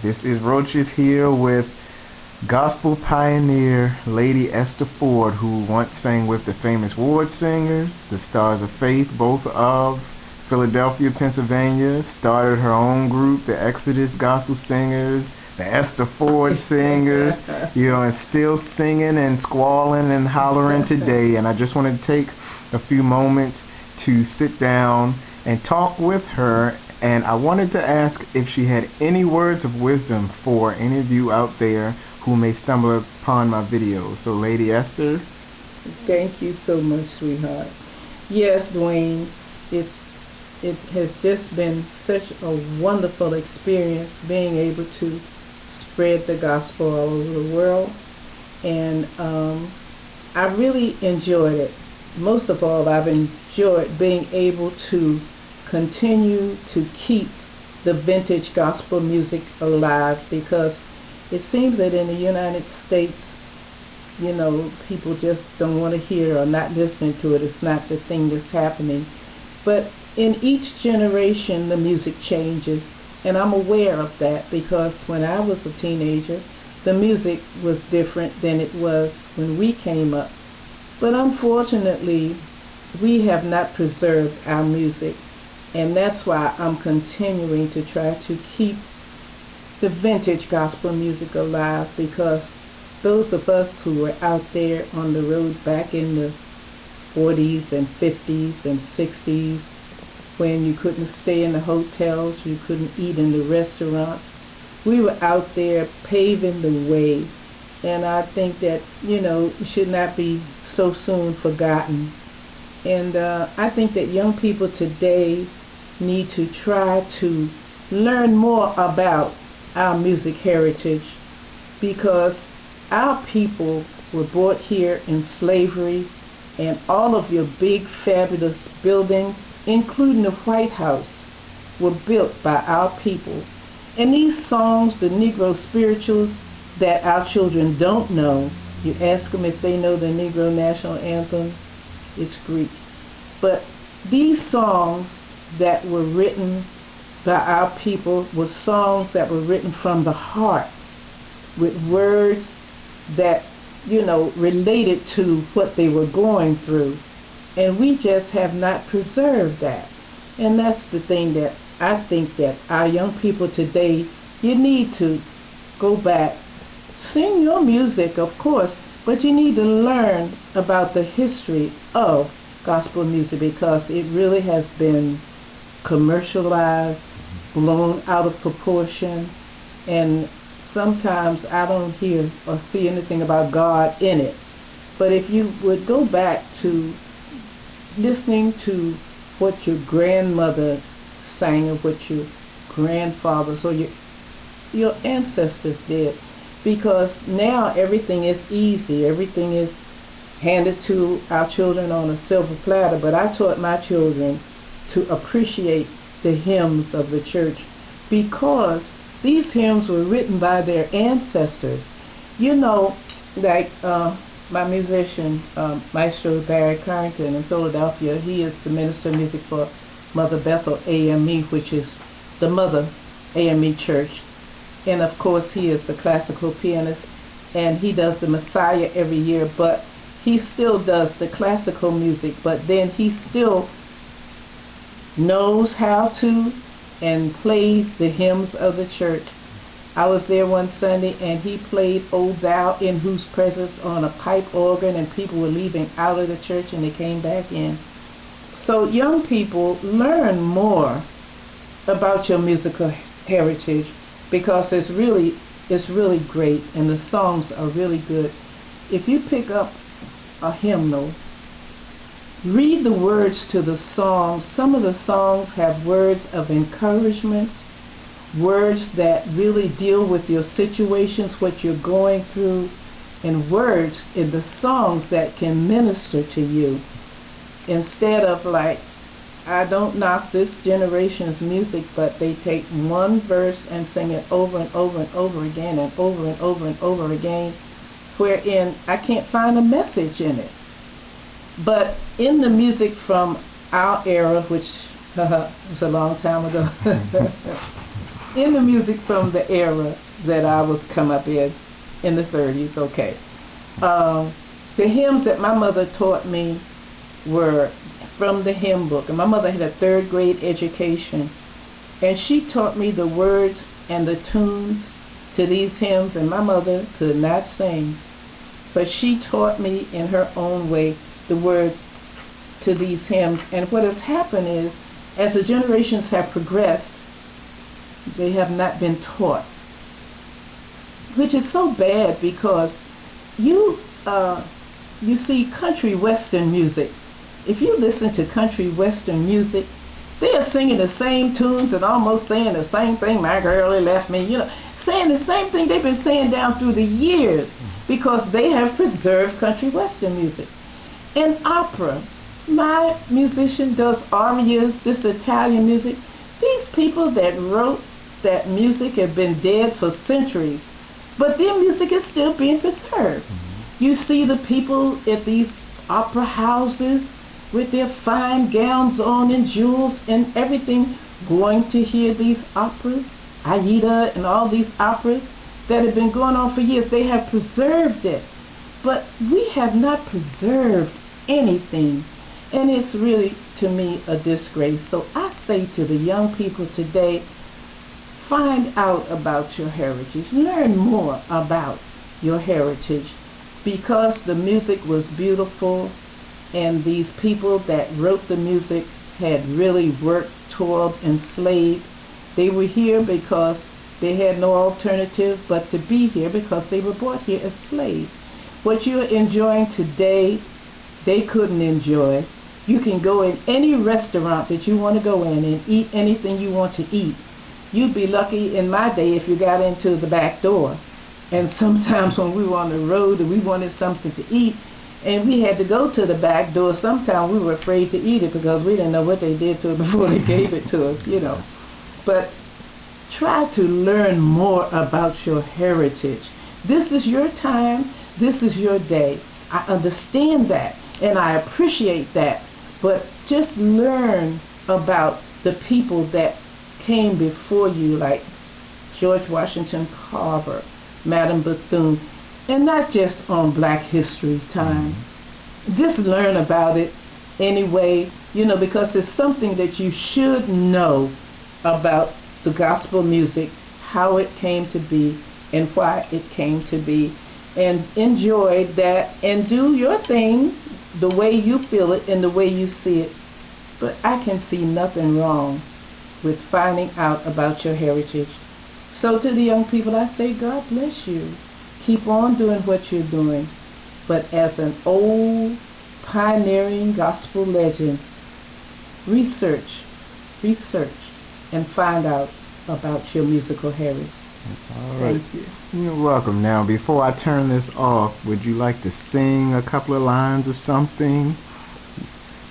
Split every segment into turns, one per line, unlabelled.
This is Roaches here with gospel pioneer Lady Esther Ford, who once sang with the famous Ward Singers, the Stars of Faith, both of Philadelphia, Pennsylvania, started her own group, the Exodus Gospel Singers, the Esther Ford Singers, and still singing and squalling and hollering today. And I just wanted to take a few moments to sit down and talk with her, and I wanted to ask if she had any words of wisdom for any of you out there who may stumble upon my videos. So Lady Esther.
Thank you so much, sweetheart. Yes, Dwayne, it has just been such a wonderful experience being able to spread the gospel all over the world, and I really enjoyed it. Most of all, I've enjoyed being able to continue to keep the vintage gospel music alive, because it seems that in the United States, people just don't want to hear or not listen to it. It's not the thing that's happening. But in each generation, the music changes, and I'm aware of that, because when I was a teenager, the music was different than it was when we came up. But unfortunately, we have not preserved our music, and that's why I'm continuing to try to keep the vintage gospel music alive, because those of us who were out there on the road back in the 40s and 50s and 60s, when you couldn't stay in the hotels, you couldn't eat in the restaurants, we were out there paving the way. And I think that, it should not be so soon forgotten. And I think that young people today need to try to learn more about our music heritage, because our people were brought here in slavery, and all of your big fabulous buildings, including the White House, were built by our people. And these songs, the Negro spirituals that our children don't know, you ask them if they know the Negro National Anthem, it's Greek. But these songs that were written by our people were songs that were written from the heart, with words that, related to what they were going through. And we just have not preserved that. And that's the thing that I think that our young people today, you need to go back, sing your music, of course, but you need to learn about the history of gospel music, because it really has been commercialized, blown out of proportion, and sometimes I don't hear or see anything about God in it. But if you would go back to listening to what your grandmother sang, or what your grandfathers or your ancestors did, because now everything is easy, everything is handed to our children on a silver platter. But I taught my children to appreciate the hymns of the church, because these hymns were written by their ancestors. Like my musician, Maestro Barry Carrington in Philadelphia, he is the minister of music for Mother Bethel AME, which is the Mother AME Church. And of course, he is a classical pianist, and he does the Messiah every year, but he still does the classical music, but then he still knows how to and plays the hymns of the church. I was there one Sunday, and he played "O Thou in Whose Presence" on a pipe organ, and people were leaving out of the church and they came back in. So young people, learn more about your musical heritage, because it's really great, and the songs are really good. If you pick up a hymnal, read the words to the songs. Some of the songs have words of encouragement, words that really deal with your situations, what you're going through, and words in the songs that can minister to you. Instead of, like, I don't knock this generation's music, but they take one verse and sing it over and over and over again, and over and over and over again, wherein I can't find a message in it. But in the music from our era, which was a long time ago, in the music from the era that I was come up in the 30s, okay. The hymns that my mother taught me were from the hymn book. And my mother had a third grade education. And she taught me the words and the tunes to these hymns. And my mother could not sing. But she taught me in her own way the words to these hymns. And what has happened is, as the generations have progressed, they have not been taught. Which is so bad, because you see country western music. If you listen to country western music, they are singing the same tunes and almost saying the same thing. My girlie left me, saying the same thing they've been saying down through the years, because they have preserved country western music. And opera, my musician does arias, this Italian music. These people that wrote that music have been dead for centuries, but their music is still being preserved. You see the people at these opera houses with their fine gowns on and jewels and everything, going to hear these operas, Aida and all these operas that have been going on for years. They have preserved it, but we have not preserved anything, and it's really, to me, a disgrace. So I say to the young people today, find out about your heritage, learn more about your heritage, because the music was beautiful, and these people that wrote the music had really worked, toiled, and slaved. They were here because they had no alternative but to be here, because they were brought here as slaves. What you're enjoying today, they couldn't enjoy. You can go in any restaurant that you want to go in and eat anything you want to eat. You'd be lucky in my day if you got into the back door. And sometimes when we were on the road and we wanted something to eat, and we had to go to the back door, sometimes we were afraid to eat it because we didn't know what they did to it before they gave it to us, But try to learn more about your heritage. This is your time. This is your day. I understand that, and I appreciate that. But just learn about the people that came before you, like George Washington Carver, Madame Bethune, and not just on Black History Time. Just learn about it anyway, because it's something that you should know about the gospel music, how it came to be and why it came to be, and enjoy that and do your thing the way you feel it and the way you see it. But I can see nothing wrong with finding out about your heritage. So to the young people, I say, God bless you. Keep on doing what you're doing. But as an old, pioneering gospel legend, research, and find out about your musical heritage.
All right.
Thank you.
You're welcome. Now, before I turn this off, would you like to sing a couple of lines of something?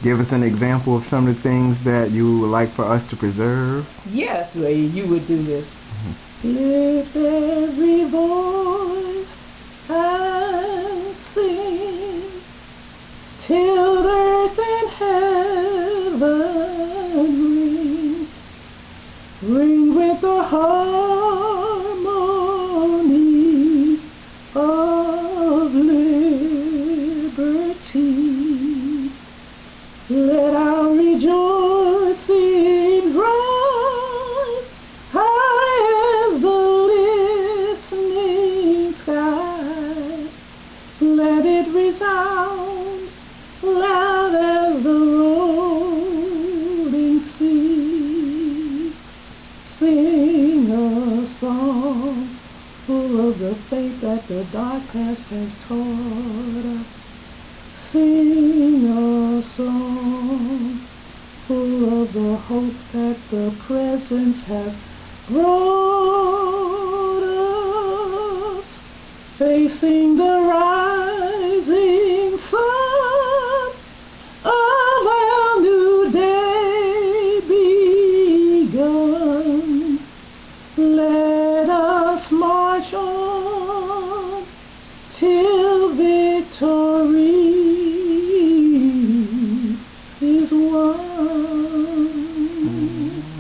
Give us an example of some of the things that you would like for us to preserve.
Yes, Ray, you would do this. Lift every voice and sing, till earth and heaven ring with the harmonies of liberty. Let our rejoicing rise high as the listening skies. Let it resound loud as the rolling sea. Sing a song full of the faith that the dark past has taught us. Sing a song full of the hope that the presence has brought us, facing the rising sun of our new day begun. Let us march on till victory is won.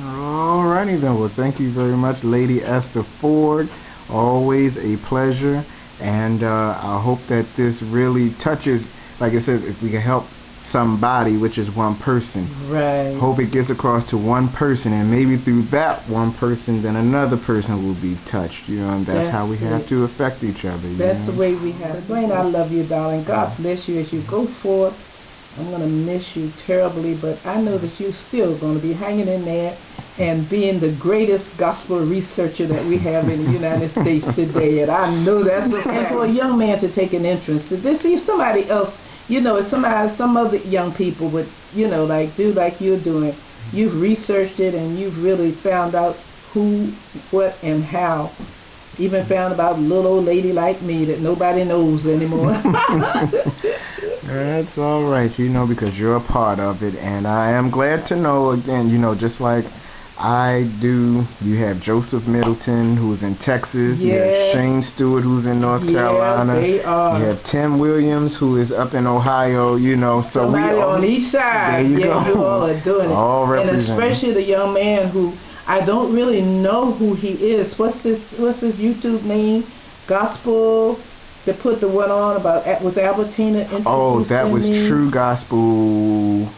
Alrighty then. Well, thank you very much, Lady Esther Ford. Always a pleasure. And I hope that this really touches, like it says, if we can help somebody, which is one person.
Right.
Hope it gets across to one person, and maybe through that one person, then another person will be touched. You know, and that's how we have to affect each other.
That's the way we have. Dwayne, I love you, darling. God bless you as you go forth. I'm going to miss you terribly, but I know that you're still going to be hanging in there and being the greatest gospel researcher that we have in the United States today. And I know that's a fact. And for a young man to take an interest, to see somebody else, you know, if some other young people would, you know, like do like you're doing. You've researched it and you've really found out who, what, and how. Even found about a little old lady like me that nobody knows anymore.
That's all right, you know, because you're a part of it, and I am glad to know, again, you know, just like I do, you have Joseph Middleton, who's in Texas. You have Shane Stewart, who's in North Carolina.
They are.
You have Tim Williams, who is up in Ohio, you know. So
somebody
we all,
on each side.
There you go.
You all are doing it.
All
and especially the young man who, I don't really know who he is. What's his YouTube name? Gospel. They put the one on about with Albertina.
Oh, that was True Gospel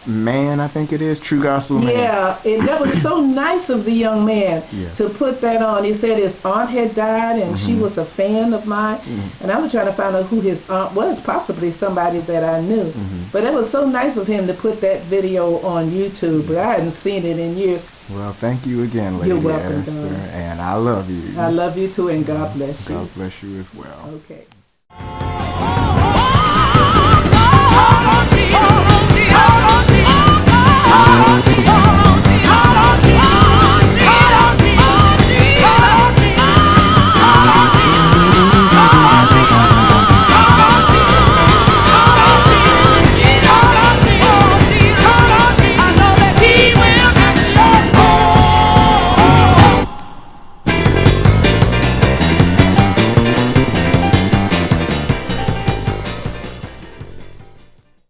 Man, I think it is. True Gospel Man.
Yeah, that was so nice of the young man to put that on. He said his aunt had died and she was a fan of mine. And I was trying to find out who his aunt was, possibly somebody that I knew. But it was so nice of him to put that video on YouTube, but I hadn't seen it in years.
Well, thank you again, Lady
You're welcome,
Esther,
darling.
and I love you.
I love you too, and God bless you.
God bless you as well.
Okay.